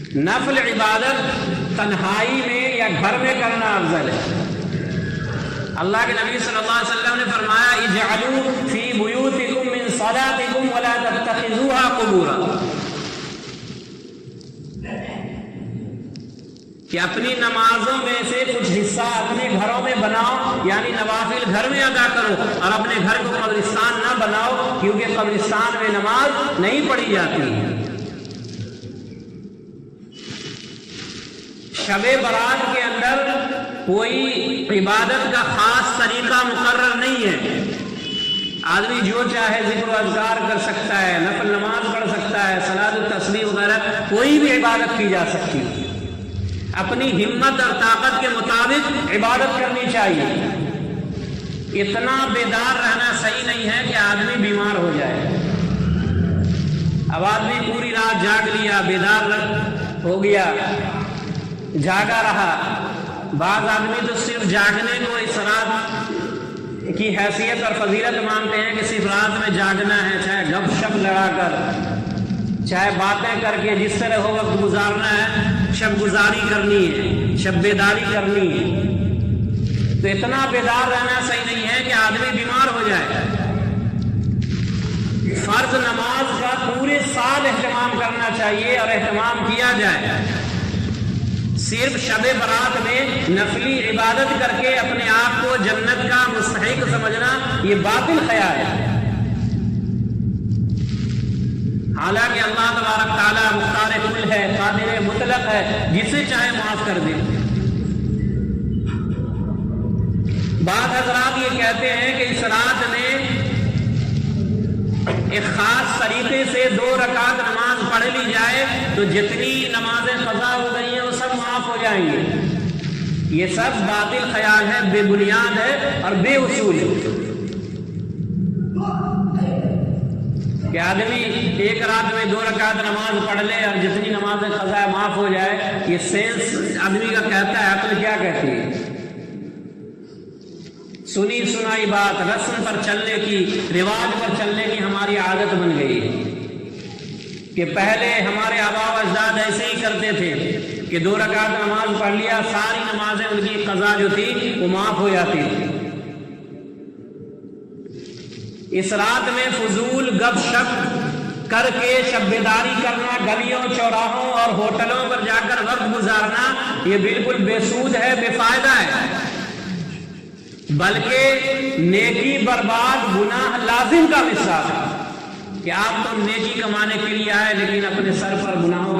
نفل عبادت تنہائی میں یا گھر میں کرنا افضل ہے۔ اللہ کے نبی صلی اللہ علیہ وسلم نے فرمایا اجعلوا فی بیوتکم من صلاتکم ولا تتخذوها قبورا، کہ اپنی نمازوں میں سے کچھ حصہ اپنے گھروں میں بناؤ، یعنی نوافل گھر میں ادا کرو، اور اپنے گھر کو قبرستان نہ بناؤ، کیونکہ قبرستان میں نماز نہیں پڑھی جاتی۔ شب برات کے اندر کوئی عبادت کا خاص طریقہ مقرر نہیں ہے، آدمی جو چاہے ذکر و اذکار کر سکتا ہے، نفل نماز پڑھ سکتا ہے، صلاۃ التسبیح وغیرہ کوئی بھی عبادت کی جا سکتی ہے، اپنی ہمت اور طاقت کے مطابق عبادت کرنی چاہیے۔ اتنا بیدار رہنا صحیح نہیں ہے کہ آدمی بیمار ہو جائے۔ اب آدمی پوری رات جاگ لیا، بیدار ہو گیا، جاگا رہا۔ بعض آدمی تو صرف جاگنے کو اس رات کی حیثیت اور فضیلت مانتے ہیں کہ صرف رات میں جاگنا ہے، چاہے گپ شپ لڑا کر، چاہے باتیں کر کے، جس طرح ہو وقت گزارنا ہے، شب گزاری کرنی ہے، شب بیداری کرنی ہے۔ تو اتنا بیدار رہنا صحیح نہیں ہے کہ آدمی بیمار ہو جائے۔ فرض نماز کا پورے سال اہتمام کرنا چاہیے اور اہتمام کیا جائے۔ صرف شب برات میں نفلی عبادت کر کے اپنے آپ کو جنت کا مستحق سمجھنا یہ باطل خیال ہے۔ حالانکہ اللہ تبارک تعالیٰ مختار کل ہے، قادر مطلق ہے، جسے چاہے معاف کر دے۔ بعض حضرات یہ کہتے ہیں کہ اس رات میں ایک خاص طریقے سے 2 رکعت نماز پڑھ لی جائے تو جتنی نمازیں قضا ہو گئی ہیں وہ سب معاف ہو جائیں گے۔ یہ سب باطل خیال ہے، بے بنیاد ہے اور بے اصول ہے کہ آدمی ایک رات میں 2 رکعت نماز پڑھ لے اور جتنی نمازیں قضا معاف ہو جائے۔ یہ سینس آدمی کا کہتا ہے، عقل کیا کہتی ہے؟ سنی سنائی بات، رسم پر چلنے کی، رواج پر چلنے کی ہماری عادت بن گئی ہے کہ پہلے ہمارے آباء و اجداد ایسے ہی کرتے تھے کہ 2 رکعت نماز پڑھ لیا، ساری نمازیں ان کی قضا جو تھی وہ معاف ہو جاتی تھی۔ اس رات میں فضول گپ شپ کر کے شب بیداری کرنا، گلیوں چوراہوں اور ہوٹلوں پر جا کر وقت گزارنا، یہ بالکل بے سود ہے، بے فائدہ ہے، بلکہ نیکی برباد، گناہ لازم کا حصہ ہے کہ آپ تو نیکی کمانے کے لیے آئے لیکن اپنے سر پر گناہوں